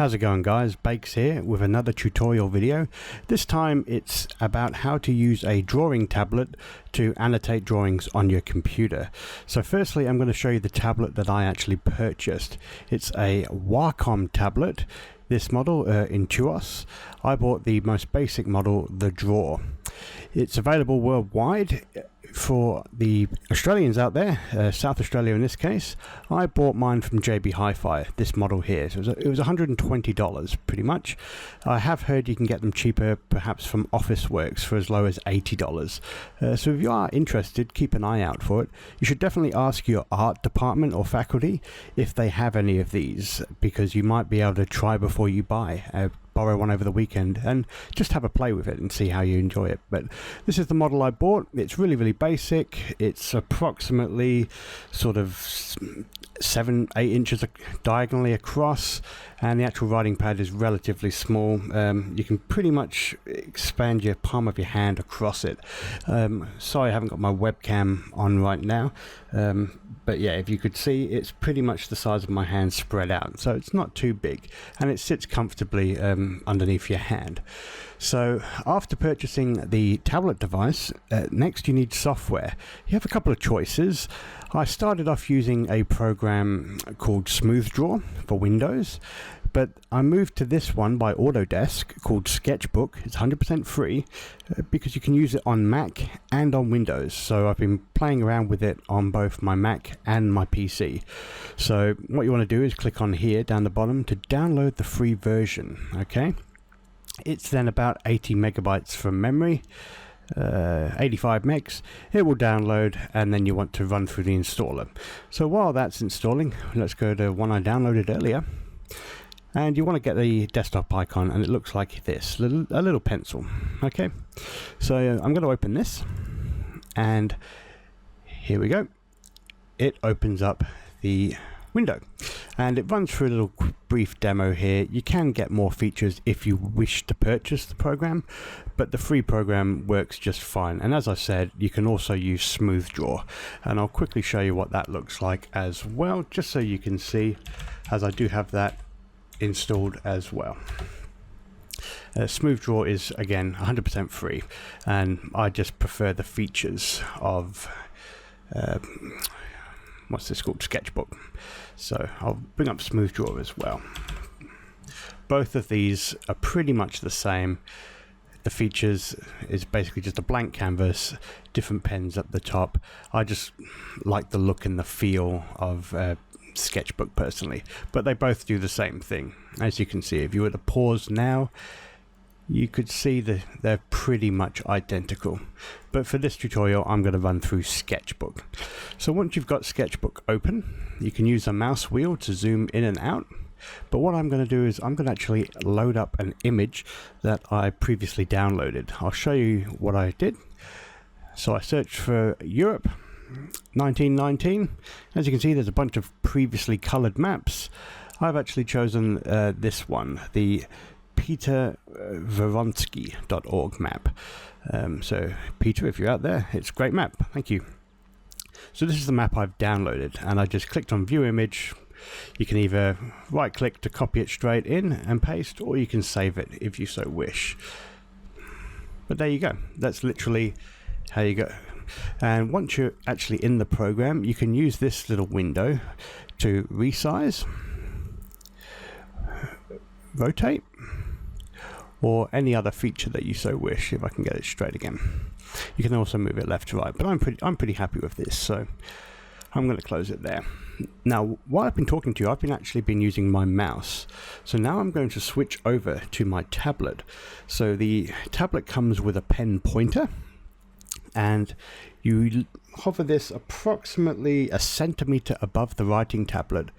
How's it going, guys? Bakes here with another tutorial video. This time it's about how to use a drawing tablet to annotate drawings on your computer. So firstly, I'm going to show you the tablet that I actually purchased. It's a Wacom tablet. This model, Intuos. I bought the most basic model, the Draw. It's available worldwide. For the Australians out there, South Australia in this case, I bought mine from JB Hi-Fi, this model here. So it was $120 pretty much. I have heard you can get them cheaper, perhaps from Officeworks for as low as $80. So if you are interested, keep an eye out for it. You should definitely ask your art department or faculty if they have any of these, because you might be able to try before you buy. Borrow one over the weekend and just have a play with it and see how you enjoy it. But this is the model I bought. It's really basic. It's approximately sort of 7-8 inches diagonally across, and the actual writing pad is relatively small. You can pretty much expand your palm of your hand across it. Sorry I haven't got my webcam on right now, but yeah, if you could see, it's pretty much the size of my hand spread out, so it's not too big, and it sits comfortably underneath your hand. So after purchasing the tablet device, next you need software. You have a couple of choices. I started off using a program called Smooth Draw for Windows, but I moved to this one by Autodesk called Sketchbook. It's 100% free because you can use it on Mac and on Windows. So I've been playing around with it on both my Mac and my PC. So what you want to do is click on here down the bottom to download the free version. Okay, it's then about 80 megabytes from memory. 85 megs. It will download, and then you want to run through the installer. So while that's installing, let's go to one I downloaded earlier, and you want to get the desktop icon, and it looks like this, a little pencil. Okay, so I'm going to open this, and here we go. It opens up the window, and it runs through a little brief demo here. You can get more features if you wish to purchase the program, but the free program works just fine. And as I said, you can also use Smooth Draw, and I'll quickly show you what that looks like as well, just so you can see, as I do have that installed as well. Smooth Draw is again 100% free, and I just prefer the features of what's this called, Sketchbook. So I'll bring up Smooth Draw as well. Both of these are pretty much the same. The features is basically just a blank canvas, different pens at the top. I just like the look and the feel of Sketchbook personally, but they both do the same thing. As you can see, if you were to pause now, you could see that they're pretty much identical. But for this tutorial, I'm going to run through Sketchbook. So once you've got Sketchbook open, you can use a mouse wheel to zoom in and out. But what I'm going to do is I'm going to actually load up an image that I previously downloaded. I'll show you what I did. So I searched for Europe 1919. As you can see, there's a bunch of previously colored maps. I've actually chosen this one, the peterveronsky.org map. So Peter, if you're out there, it's a great map, thank you. So this is the map I've downloaded, and I just clicked on view image. You can either right click to copy it straight in and paste, or you can save it if you so wish. But there you go, that's literally how you go. And once you're actually in the program, you can use this little window to resize, rotate, or any other feature that you so wish. If I can get it straight again, you can also move it left to right, but I'm pretty happy with this, so I'm going to close it there. Now, while I've been talking to you, I've been using my mouse. So now I'm going to switch over to my tablet. So the tablet comes with a pen pointer, and you hover this approximately a centimeter above the writing tablet,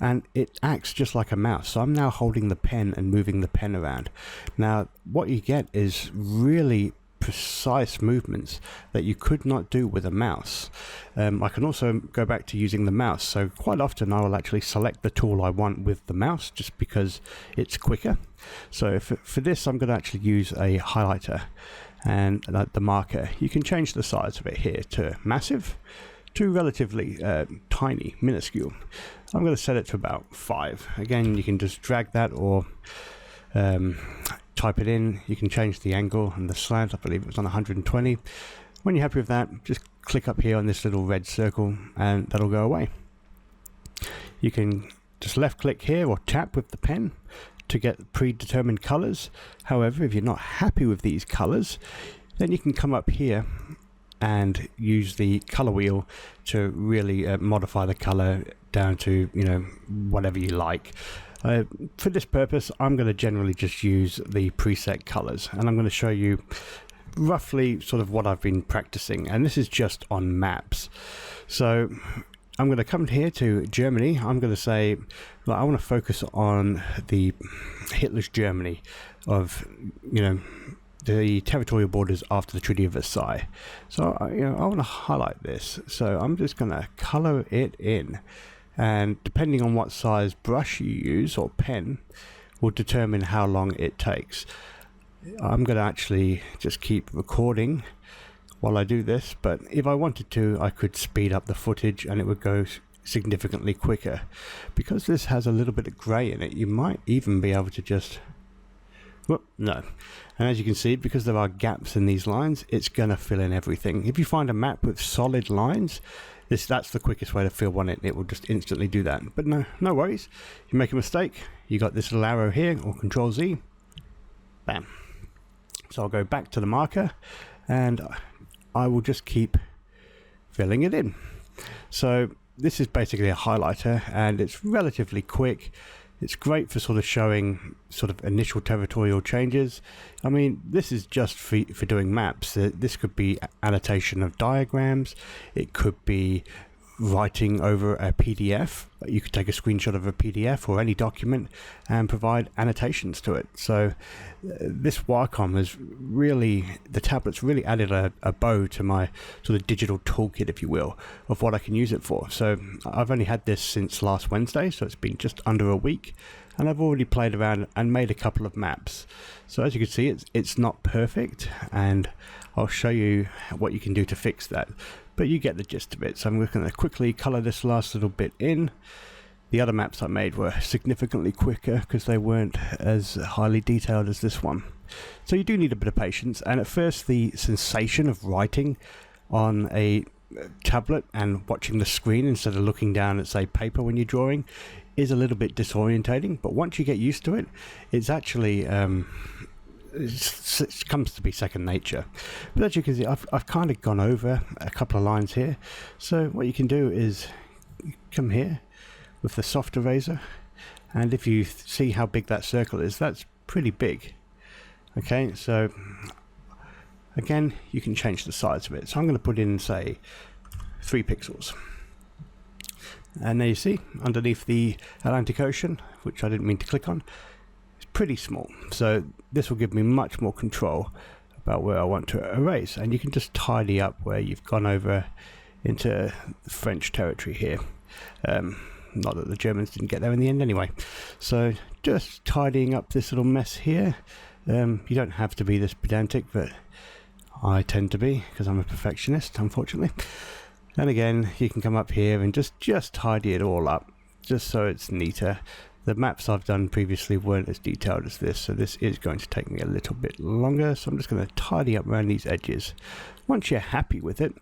and it acts just like a mouse. So I'm now holding the pen and moving the pen around. Now what you get is really precise movements that you could not do with a mouse. I can also go back to using the mouse, so quite often I will actually select the tool I want with the mouse just because it's quicker. So for this, I'm going to actually use a highlighter and the marker. You can change the size of it here to massive, to relatively tiny, minuscule. I'm going to set it to about 5. Again, you can just drag that or type it in. You can change the angle and the slant. I believe it was on 120. When you're happy with that, just click up here on this little red circle and that'll go away. You can just left click here or tap with the pen to get predetermined colors. However, if you're not happy with these colors, then you can come up here and use the color wheel to really modify the color down to, you know, whatever you like. For this purpose, I'm going to generally just use the preset colors, and I'm going to show you roughly sort of what I've been practicing, and this is just on maps. So I'm going to come here to Germany. I'm going to say, well, I want to focus on the Hitler's Germany of, you know, the territorial borders after the Treaty of Versailles. So you know, I want to highlight this. So I'm just going to color it in, and depending on what size brush you use or pen will determine how long it takes. I'm going to actually just keep recording while I do this, but if I wanted to, I could speed up the footage and it would go significantly quicker. Because this has a little bit of grey in it, you might even be able to just, whoop, no. And as you can see, because there are gaps in these lines, it's going to fill in everything. If you find a map with solid lines, that's the quickest way to fill one in. It will just instantly do that. But no worries. You make a mistake, you got this little arrow here, or Control Z, bam. So I'll go back to the marker and I will just keep filling it in. So this is basically a highlighter and it's relatively quick. It's great for sort of showing sort of initial territorial changes. I mean, this is just for doing maps. This could be annotation of diagrams. It could be writing over a PDF. You could take a screenshot of a PDF or any document and provide annotations to it. So this Wacom is really, the tablet's really added a bow to my sort of digital toolkit, if you will, of what I can use it for. So I've only had this since last Wednesday, so it's been just under a week, and I've already played around and made a couple of maps. So as you can see, it's not perfect, and I'll show you what you can do to fix that. But you get the gist of it. So I'm going to quickly color this last little bit in. The other maps I made were significantly quicker because they weren't as highly detailed as this one. So you do need a bit of patience, and at first the sensation of writing on a tablet and watching the screen instead of looking down at, say, paper when you're drawing is a little bit disorientating, but once you get used to it, it's actually it comes to be second nature. But as you can see, I've kind of gone over a couple of lines here. So what you can do is come here with the soft eraser, and if you see how big that circle is, that's pretty big. Okay, so again, you can change the size of it. So I'm going to put in, say, 3 pixels. And there you see, underneath the Atlantic Ocean, which I didn't mean to click on, pretty small. So this will give me much more control about where I want to erase, and you can just tidy up where you've gone over into the French territory here. Not that the Germans didn't get there in the end anyway. So just tidying up this little mess here. You don't have to be this pedantic, but I tend to be because I'm a perfectionist, unfortunately. And again, you can come up here and just tidy it all up, just so it's neater. The maps I've done previously weren't as detailed as this, so this is going to take me a little bit longer. So I'm just going to tidy up around these edges. Once you're happy with it,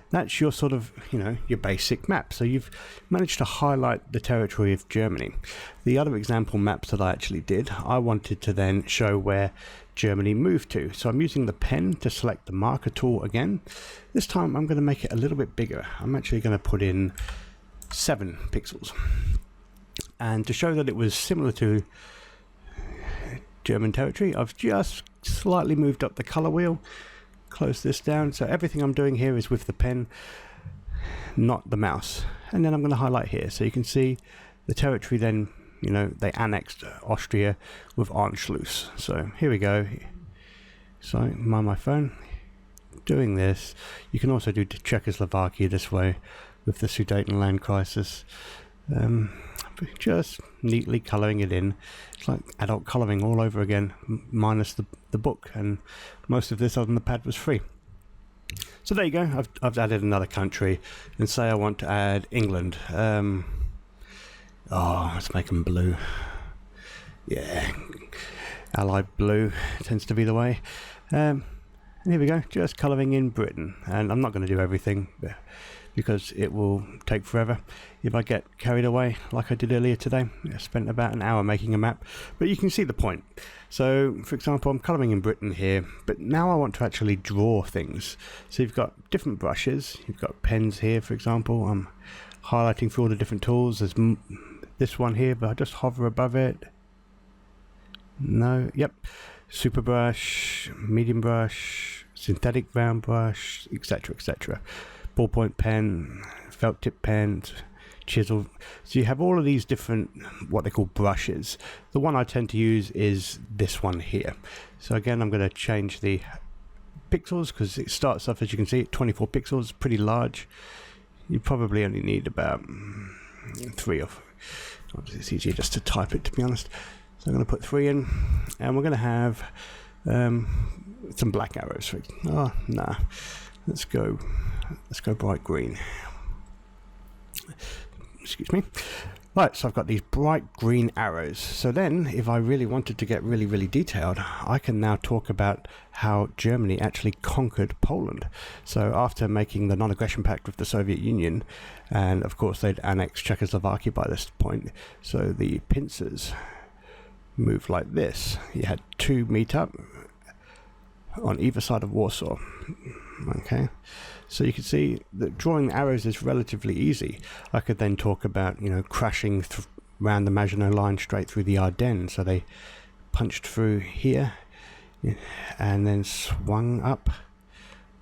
that's your sort of, you know, your basic map. So you've managed to highlight the territory of Germany. The other example maps that I actually did, I wanted to then show where Germany moved to. So I'm using the pen to select the marker tool again. This time I'm going to make it a little bit bigger. I'm actually going to put in 7 pixels. And to show that it was similar to German territory, I've just slightly moved up the color wheel, close this down. So everything I'm doing here is with the pen, not the mouse. And then I'm going to highlight here. So you can see the territory then, you know, they annexed Austria with Anschluss. So here we go. So my phone doing this. You can also do Czechoslovakia this way with the Sudetenland crisis. Just neatly colouring it in. It's like adult colouring all over again, minus the book, and most of this on the pad was free. So there you go. I've added another country, and say I want to add England. Let's make them blue. Yeah, Allied blue tends to be the way. And here we go, just colouring in Britain. And I'm not going to do everything because it will take forever if I get carried away like I did earlier today. I spent about an hour making a map, but you can see the point. So for example, I'm colouring in Britain here, but now I want to actually draw things. So you've got different brushes, you've got pens here for example. I'm highlighting through all the different tools. There's this one here, but I just hover above it. No, yep. Super brush, medium brush, synthetic round brush, etc, etc. Ballpoint pen, felt tip pens, chisel. So you have all of these different, what they call brushes. The one I tend to use is this one here. So again, I'm going to change the pixels because it starts off, as you can see, at 24 pixels, pretty large. You probably only need about 3 or 4. It's easier just to type it, to be honest. So I'm going to put 3 in, and we're going to have some black arrows. Oh, nah. Let's go bright green. Excuse me. Right, so I've got these bright green arrows. So then, if I really wanted to get really detailed, I can now talk about how Germany actually conquered Poland. So after making the non-aggression pact with the Soviet Union, and of course they'd annexed Czechoslovakia by this point, so the pincers moved like this. You had 2 meet up on either side of Warsaw. Okay, so you can see that drawing arrows is relatively easy. I could then talk about, crashing around the Maginot Line straight through the Ardennes. So they punched through here and then swung up,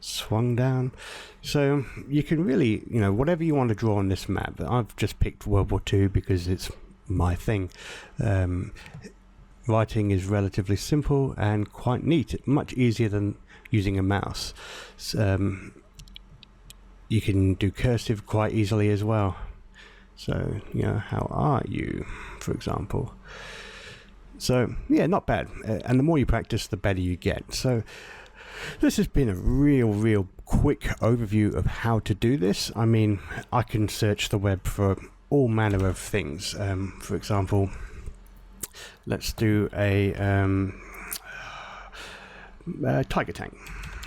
swung down. So you can really, whatever you want to draw on this map. I've just picked World War II because it's my thing. Writing is relatively simple and quite neat, much easier than using a mouse. You can do cursive quite easily as well. So, how are you, for example? So, yeah, not bad. And the more you practice, the better you get. So, this has been a real quick overview of how to do this. I mean, I can search the web for all manner of things. For example, let's do a tiger tank.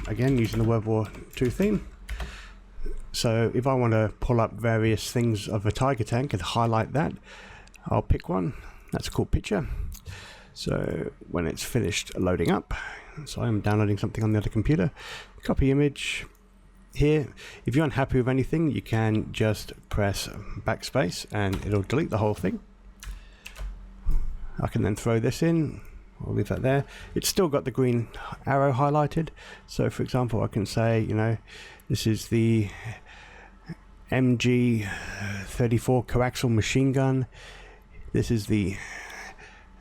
Again, using the World War II theme. So if I want to pull up various things of a tiger tank and highlight that, I'll pick one. That's a cool picture. So when it's finished loading up, so I'm downloading something on the other computer, copy image. Here, if you're unhappy with anything, you can just press backspace and it'll delete the whole thing. I can then throw this in. I'll leave that there. It's still got the green arrow highlighted. So for example, I can say, this is the MG 34 coaxial machine gun. This is the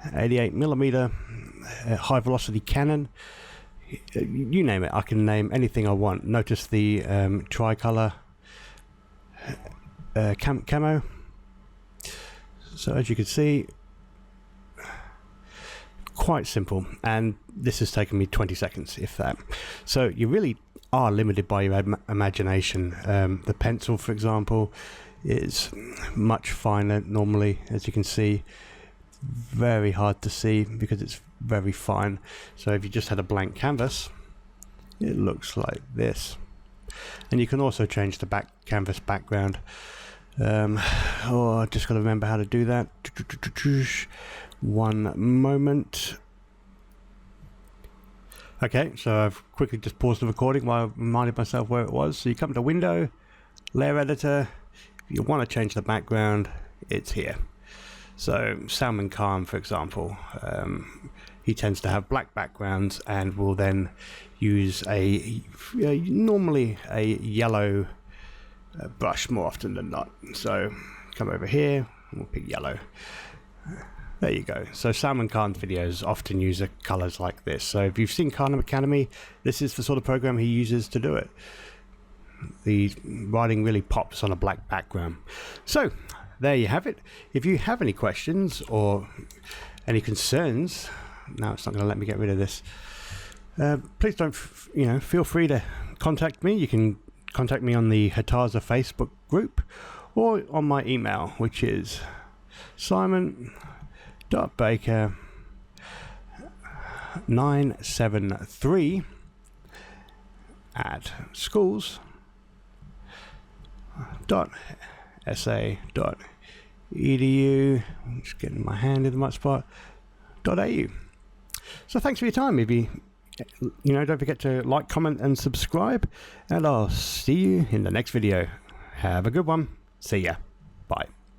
88mm high velocity cannon. You name it, I can name anything I want. Notice the tricolor camo. So as you can see, quite simple, and this has taken me 20 seconds, if that. So you really are limited by your imagination. The pencil, for example, is much finer normally, as you can see. Very hard to see because it's very fine. So if you just had a blank canvas, it looks like this. And you can also change the canvas background. I just got to remember how to do that. One moment. Okay, so I've quickly just paused the recording while I reminded myself where it was. So you come to Window, Layer Editor. If you want to change the background, it's here. So Salman Khan, for example, he tends to have black backgrounds and will then use normally a yellow brush more often than not. So come over here, we'll pick yellow. There you go. So Salman Khan videos often use colors like this. So if you've seen Khan Academy, this is the sort of program he uses to do it. The writing really pops on a black background. So there you have it. If you have any questions or any concerns, now it's not going to let me get rid of this. Please don't, feel free to contact me. You can contact me on the Hataza Facebook group or on my email, which is simon.baker973@schools.sa.edu. I'm just getting my hand in the right spot. .au. So thanks for your time. If you don't forget to like, comment, and subscribe. And I'll see you in the next video. Have a good one. See ya. Bye.